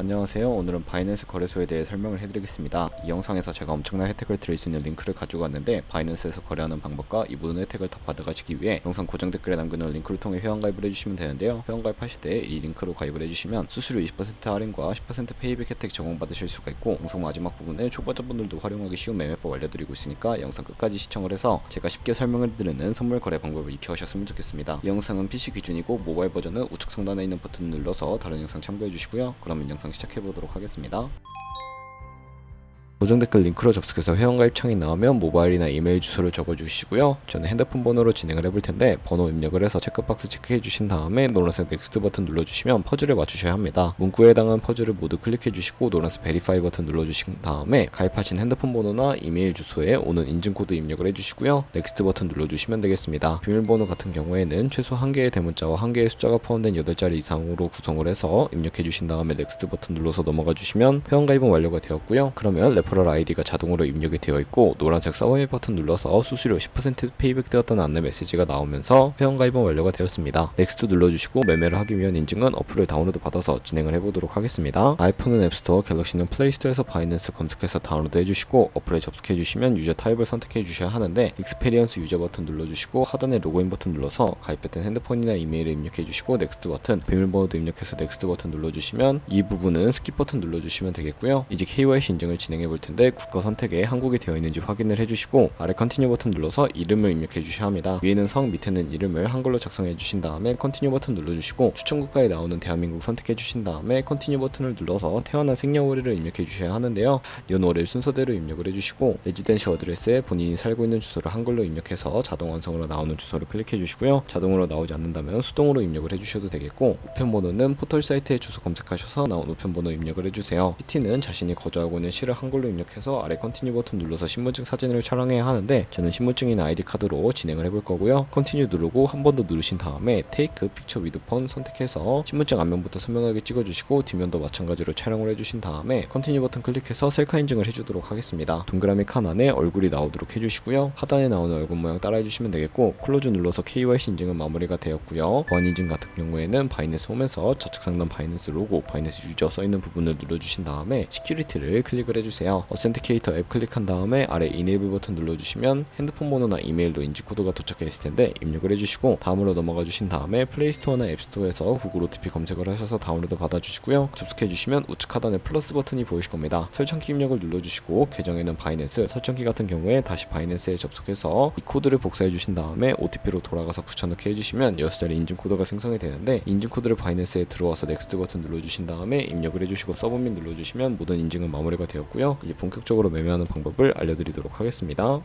안녕하세요. 오늘은 바이낸스 거래소에 대해 설명을 해드리겠습니다. 이 영상에서 제가 엄청난 혜택을 드릴 수 있는 링크를 가지고 왔는데, 바이낸스에서 거래하는 방법과 이 모든 혜택을 다 받아가시기 위해 영상 고정 댓글에 남겨놓은 링크를 통해 회원가입을 해주시면 되는데요. 회원가입하실 때 이 링크로 가입을 해주시면 수수료 20% 할인과 10% 페이백 혜택 제공받으실 수가 있고, 영상 마지막 부분에 초보자분들도 활용하기 쉬운 매매법 알려드리고 있으니까 영상 끝까지 시청을 해서 제가 쉽게 설명을 드리는 선물 거래 방법을 익혀가셨으면 좋겠습니다. 이 영상은 PC 기준이고 모바일 버전은 우측 상단에 있는 버튼을 눌러서 다른 영상 참고해 주시고요. 그러면 영상 시작해보도록 하겠습니다. 고정 댓글 링크로 접속해서 회원가입 창이 나오면 모바일이나 이메일 주소를 적어주시고요. 저는 핸드폰 번호로 진행을 해볼 텐데, 번호 입력을 해서 체크박스 체크해 주신 다음에 노란색 넥스트 버튼 눌러주시면 퍼즐을 맞추셔야 합니다. 문구에 해당하는 퍼즐을 모두 클릭해 주시고 노란색 베리파이 버튼 눌러주신 다음에 가입하신 핸드폰 번호나 이메일 주소에 오는 인증코드 입력을 해주시고요. 넥스트 버튼 눌러주시면 되겠습니다. 비밀번호 같은 경우에는 최소 1개의 대문자와 1개의 숫자가 포함된 8자리 이상으로 구성을 해서 입력해 주신 다음에 넥스트 버튼 눌러서 넘어가 주시면 회원가입은 완료가 되었고요. 그러면 레퍼럴 아이디가 자동으로 입력이 되어 있고, 노란색 서브미 버튼 눌러서 수수료 10% 페이백 되었다는 안내 메시지가 나오면서 회원가입은 완료가 되었습니다. 넥스트 눌러주시고 매매를 하기 위한 인증은 어플을 다운로드 받아서 진행을 해보도록 하겠습니다. 아이폰은 앱스토어, 갤럭시는 플레이스토어에서 바이낸스 검색해서 다운로드 해주시고 어플에 접속해주시면 유저 타입을 선택해주셔야 하는데, 익스페리언스 유저 버튼 눌러주시고 하단에 로그인 버튼 눌러서 가입했던 핸드폰이나 이메일을 입력해주시고 넥스트 버튼, 비밀번호도 입력해서 넥스트 버튼 눌러주시면 이 부분은 스킵 버튼 눌러주시면 되겠고요. 이제 KYC 인증을 진행해볼 텐데, 국가 선택에 한국이 되어 있는지 확인을 해주시고 아래 컨티뉴 버튼 눌러서 이름을 입력해 주셔야 합니다. 위에는 성, 밑에는 이름을 한글로 작성해 주신 다음에 컨티뉴 버튼 눌러주시고 추천 국가에 나오는 대한민국 선택해 주신 다음에 컨티뉴 버튼을 눌러서 태어난 생년월일을 입력해 주셔야 하는데요. 연월일 순서대로 입력을 해주시고 레지던시 어드레스에 본인이 살고 있는 주소를 한글로 입력해서 자동 완성으로 나오는 주소를 클릭해 주시고요. 자동으로 나오지 않는다면 수동으로 입력을 해주셔도 되겠고, 우편번호는 포털 사이트에 주소 검색하셔서 나온 우편번호 입력을 해주세요. PT는 자신이 거주하고 있는 시를 한글로 입력해서 아래 컨티뉴 버튼 눌러서 신분증 사진을 촬영해야 하는데, 저는 신분증이나 아이디 카드로 진행을 해볼 거고요. 컨티뉴 누르고 한 번 더 누르신 다음에 테이크 픽처 위드 폰 선택해서 신분증 앞면부터 선명하게 찍어주시고 뒷면도 마찬가지로 촬영을 해주신 다음에 컨티뉴 버튼 클릭해서 셀카 인증을 해주도록 하겠습니다. 동그라미 칸 안에 얼굴이 나오도록 해주시고요. 하단에 나오는 얼굴 모양 따라 해주시면 되겠고, 클로즈 눌러서 KYC 인증은 마무리가 되었고요. 보안 인증 같은 경우에는 바이낸스 홈에서 좌측 상단 바이낸스 로고, 바이낸스 유저 써있는 부분을 눌러주신 다음에 시큐리티를 클릭을 해주세요. 어센티케이터 앱 클릭한 다음에 아래 이네이블 버튼 눌러주시면 핸드폰 번호나 이메일로 인지 코드가 도착해 있을 텐데 입력을 해주시고 다음으로 넘어가 주신 다음에 플레이스토어나 앱스토어에서 구글 OTP 검색을 하셔서 다운로드 받아주시고요. 접속해 주시면 우측 하단에 플러스 버튼이 보이실 겁니다. 설정키 입력을 눌러주시고 계정에는 바이낸스, 설정키 같은 경우에 다시 바이낸스에 접속해서 이 코드를 복사해 주신 다음에 OTP로 돌아가서 붙여넣기 해주시면 6자리 인증 코드가 생성이 되는데, 인증 코드를 바이낸스에 들어와서 넥스트 버튼 눌러주신 다음에 입력을 해주시고 서브밋 눌러주시면 모든 인증은 마무리가 되었고요. 이제 본격적으로 매매하는 방법을 알려드리도록 하겠습니다.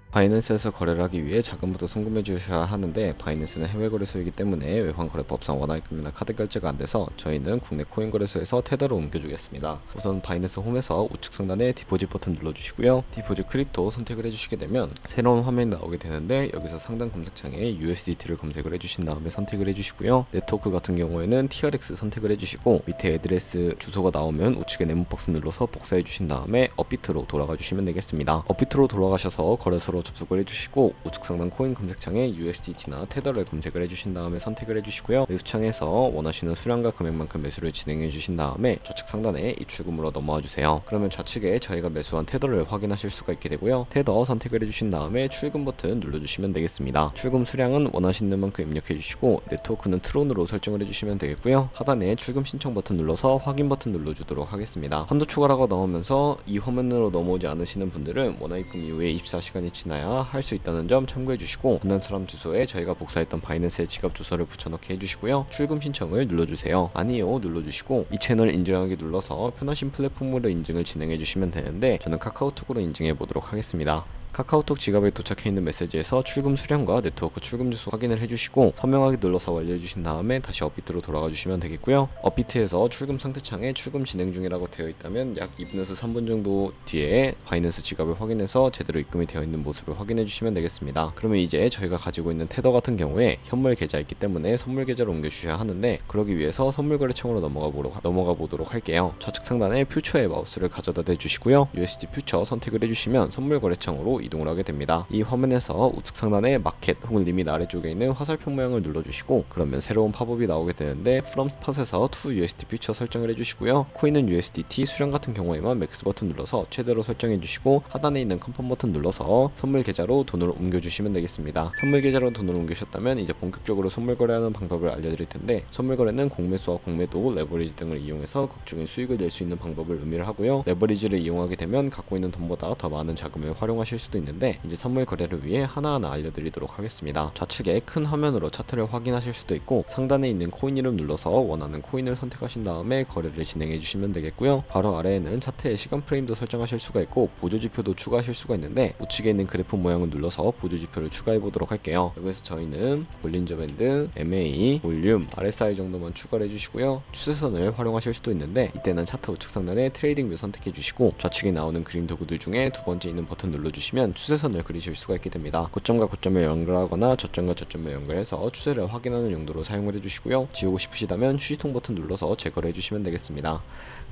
바이낸스에서 거래를 하기 위해 자금부터 송금해 주셔야 하는데, 바이낸스는 해외 거래소이기 때문에 외환 거래법상 원화입금이나 카드 결제가 안 돼서 저희는 국내 코인 거래소에서 테더로 옮겨주겠습니다. 우선 바이낸스 홈에서 우측 상단에 디포짓 버튼 눌러주시고요. 디포짓 크립토 선택을 해주시게 되면 새로운 화면이 나오게 되는데, 여기서 상단 검색창에 USDT를 검색을 해주신 다음에 선택을 해주시고요. 네트워크 같은 경우에는 TRX 선택을 해주시고 밑에 애드레스 주소가 나오면 우측에 네모박스 눌러서 복사해 주신 다음에 업비트로 돌아가 주시면 되겠습니다. 업비트로 돌아가셔서 거래소로 접속을 해주시고 우측 상단 코인 검색창에 USDT나 테더를 검색을 해주신 다음에 선택을 해주시고요. 매수창에서 원하시는 수량과 금액만큼 매수를 진행해 주신 다음에 좌측 상단에 입출금으로 넘어와 주세요. 그러면 좌측에 저희가 매수한 테더를 확인하실 수가 있게 되고요. 테더 선택을 해주신 다음에 출금 버튼 눌러주시면 되겠습니다. 출금 수량은 원하시는 만큼 입력해 주시고 네트워크는 트론으로 설정을 해주시면 되겠고요. 하단에 출금 신청 버튼 눌러서 확인 버튼 눌러주도록 하겠습니다. 한도 초과라고 나오면서 이 화면으로 넘어오지 않으시는 분들은 원화입금 이후에 24시간이 지나야 할 수 있다는 점 참고해 주시고, 만난 사람 주소에 저희가 복사했던 바이낸스의 지갑 주소를 붙여넣기 해주시고요. 출금 신청을 눌러주세요. 아니요 눌러주시고 이 채널 인증하기 눌러서 편하신 플랫폼으로 인증을 진행해 주시면 되는데, 저는 카카오톡으로 인증해 보도록 하겠습니다. 카카오톡 지갑에 도착해 있는 메시지에서 출금 수량과 네트워크 출금 주소 확인을 해주시고 선명하게 눌러서 완료해주신 다음에 다시 업비트로 돌아가 주시면 되겠고요. 업비트에서 출금 상태창에 출금 진행 중이라고 되어 있다면 약 2분에서 3분 정도 뒤에 바이낸스 지갑을 확인해서 제대로 입금이 되어 있는 모습을 확인해 주시면 되겠습니다. 그러면 이제 저희가 가지고 있는 테더 같은 경우에 현물 계좌있기 때문에 선물 계좌로 옮겨 주셔야 하는데, 그러기 위해서 선물 거래청으로 넘어가 보도록 할게요. 좌측 상단에 퓨처에 마우스를 가져다 대주시고요. USD 퓨처 선택을 해주시면 선물 거래청으로 이동을 하게 됩니다. 이 화면에서 우측 상단의 마켓 혹은 리밋 아래쪽에 있는 화살표 모양을 눌러주시고 그러면 새로운 팝업이 나오게 되는데 from spot에서 to USD 퓨처 설정을 해주시고요. 코인은 USDT, 수량 같은 경우에만 맥스 버튼 눌러서 최대로 설정해주시고 하단에 있는 컨펌 버튼 눌러서 선물 계좌로 돈을 옮겨주시면 되겠습니다. 선물 계좌로 돈을 옮기셨다면 이제 본격적으로 선물 거래하는 방법을 알려드릴 텐데, 선물 거래는 공매수와 공매도, 레버리지 등을 이용해서 극적인 수익을 낼 수 있는 방법을 의미를 하고요. 레버리지를 이용하게 되면 갖고 있는 돈보다 더 많은 자금을 활용하실 수도 있는데, 이제 선물 거래를 위해 하나하나 알려드리도록 하겠습니다. 좌측에 큰 화면으로 차트를 확인하실 수도 있고 상단에 있는 코인 이름 눌러서 원하는 코인을 선택하신 다음에 거래를 진행해 주시면 되겠고요. 바로 아래에는 차트의 시간 프레임도 설정하실 수가 있고 보조지표도 추가하실 수가 있는데, 우측에 있는 그래프 모양을 눌러서 보조지표를 추가해 보도록 할게요. 여기서 저희는 볼린저 밴드, MA, 볼륨, RSI 정도만 추가를 해주시고요. 추세선을 활용하실 수도 있는데 이때는 차트 우측 상단에 트레이딩 뷰 선택해 주시고 좌측에 나오는 그림 도구들 중에 두 번째 있는 버튼 눌러주시면 추세선을 그리실 수가 있게 됩니다. 고점과 고점을 연결하거나 저점과 저점을 연결해서 추세를 확인하는 용도로 사용을 해주시고요. 지우고 싶으시다면 휴지통 버튼 눌러서 제거를 해주시면 되겠습니다.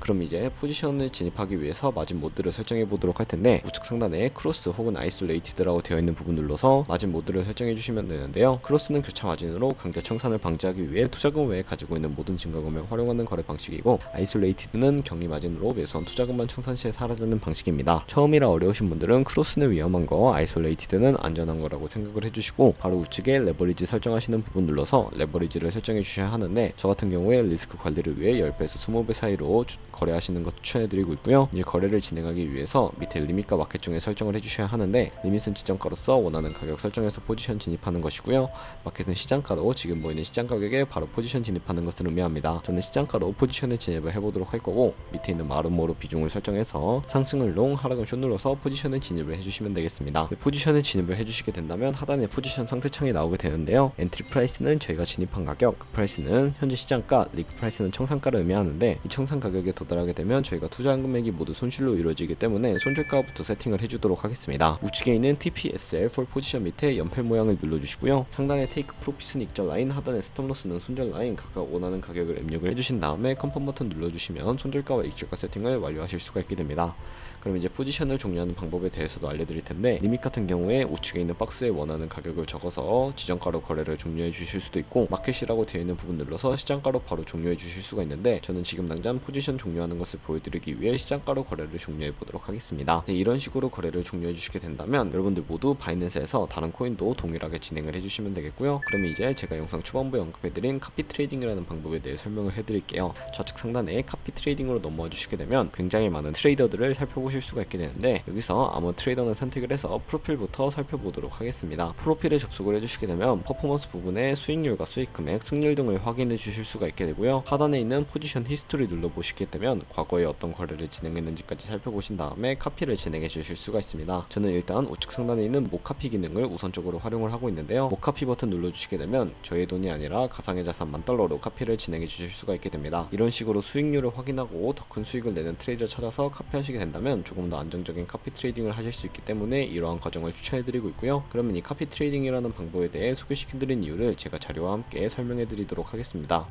그럼 이제 포지션을 진입하기 위해서 마진 모드를 설정해 보도록 할 텐데, 우측 상단에 크로스 혹은 아이솔레이티드라고 되어 있는 부분 눌러서 마진 모드를 설정해 주시면 되는데요. 크로스는 교차 마진으로 강제 청산을 방지하기 위해 투자금 외에 가지고 있는 모든 증가금을 활용하는 거래 방식이고, 아이솔레이티드는 격리 마진으로 매수한 투자금만 청산 시에 사라지는 방식입니다. 처음이라 어려우신 분들은 크로스는 위험한 거, 아이솔레이티드는 안전한 거라고 생각을 해주시고 바로 우측에 레버리지 설정하시는 부분 눌러서 레버리지를 설정해 주셔야 하는데, 저 같은 경우에 리스크 관리를 위해 10배에서 20배 사이로 거래하시는 것 추천해드리고 있고요. 이제 거래를 진행하기 위해서 밑에 리밋과 마켓 중에 설정을 해주셔야 하는데, 리밋은 지정가로서 원하는 가격 설정해서 포지션 진입하는 것이고요. 마켓은 시장가로 지금 보이는 시장 가격에 바로 포지션 진입하는 것을 의미합니다. 저는 시장가로 포지션에 진입을 해보도록 할 거고, 밑에 있는 마름모로 비중을 설정해서 상승을 롱, 하락은 숏 눌러서 포지션에 진입을 해주시면 되겠습니다. 포지션에 진입을 해주시게 된다면 하단에 포지션 상태창이 나오게 되는데요. 엔트리 프라이스는 저희가 진입한 가격, 그 프라이스는 현재 시장가, 리그 프라이스는 청산가를 의미하는데, 이 청산 가격에 도달하게 되면 저희가 투자한 금액이 모두 손실로 이루어지기 때문에 손절가부터 세팅을 해주도록 하겠습니다. 우측에 있는 TPSL for 포지션 밑에 연필 모양을 눌러주시고요. 상단에 테이크 프로핏은 익절 라인, 하단에 스톱로스는 손절 라인, 각각 원하는 가격을 입력을 해주신 다음에 컨펌 버튼 눌러주시면 손절가와 익절가 세팅을 완료하실 수가 있게 됩니다. 그럼 이제 포지션을 종료하는 방법에 대해서도 알려드릴 텐데, 리밋 같은 경우에 우측에 있는 박스에 원하는 가격을 적어서 지정가로 거래를 종료해 주실 수도 있고, 마켓이라고 되어 있는 부분 눌러서 시장가로 바로 종료해 주실 수가 있는데, 저는 지금 당장 포지션 종료하는 것을 보여드리기 위해 시장가로 거래를 종료해 보도록 하겠습니다. 이런 식으로 거래를 종료해 주시게 된다면 여러분들 모두 바이낸스에서 다른 코인도 동일하게 진행을 해주시면 되겠고요. 그럼 이제 제가 영상 초반부에 언급해드린 카피 트레이딩이라는 방법에 대해 설명을 해드릴게요. 좌측 상단에 카피 트레이딩으로 넘어와 주시게 되면 굉장히 많은 트레이더들을 살펴보실 수가 있게 되는데, 여기서 아무 트레이더는 선택을 해서 프로필부터 살펴보도록 하겠습니다. 프로필에 접속을 해주시게 되면 퍼포먼스 부분에 수익률과 수익금액, 승률 등을 확인해 주실 수가 있게 되고요. 하단에 있는 포지션 히스토리 눌러보시게 되면 과거에 어떤 거래를 진행했는지까지 살펴보신 다음에 카피를 진행해 주실 수가 있습니다. 저는 일단 우측 상단에 있는 모카피 기능을 우선적으로 활용을 하고 있는데요. 모카피 버튼 눌러주시게 되면 저의 돈이 아니라 가상의 자산 $1000로 카피를 진행해 주실 수가 있게 됩니다. 이런 식으로 수익률을 확인하고 더 큰 수익을 내는 트레이더를 찾아서 카피하시게 된다면 조금 더 안정적인 카피 트레이딩을 하실 수 있기 때문에 이러한 과정을 추천해드리고 있고요. 그러면 이 카피 트레이딩이라는 방법에 대해 소개시켜드린 이유를 제가 자료와 함께 설명해드리도록 하겠습니다.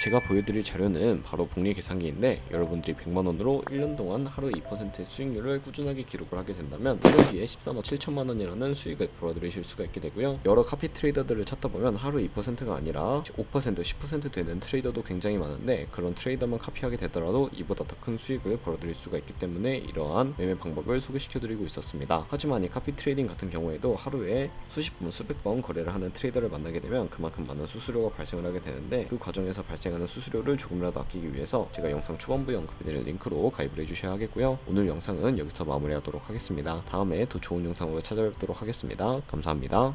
제가 보여드릴 자료는 바로 복리 계산기인데, 여러분들이 100만원으로 1년 동안 하루 2%의 수익률을 꾸준하게 기록을 하게 된다면 1년 뒤에 13억 7천만원이라는 수익을 벌어들이실 수가 있게 되고요. 여러 카피 트레이더들을 찾다 보면 하루 2%가 아니라 5%, 10% 되는 트레이더도 굉장히 많은데, 그런 트레이더만 카피하게 되더라도 이보다 더 큰 수익을 벌어들일 수가 있기 때문에 이러한 매매 방법을 소개시켜드리고 있었습니다. 하지만 이 카피 트레이딩 같은 경우에도 하루에 수십 번, 수백 번 거래를 하는 트레이더를 만나게 되면 그만큼 많은 수수료가 발생을 하게 되는데, 그 과정에서 발생하는 수수료를 조금이라도 아끼기 위해서 제가 영상 초반부에 언급해드린 링크로 가입을 해주셔야 하겠고요. 오늘 영상은 여기서 마무리하도록 하겠습니다. 다음에 더 좋은 영상으로 찾아뵙도록 하겠습니다. 감사합니다.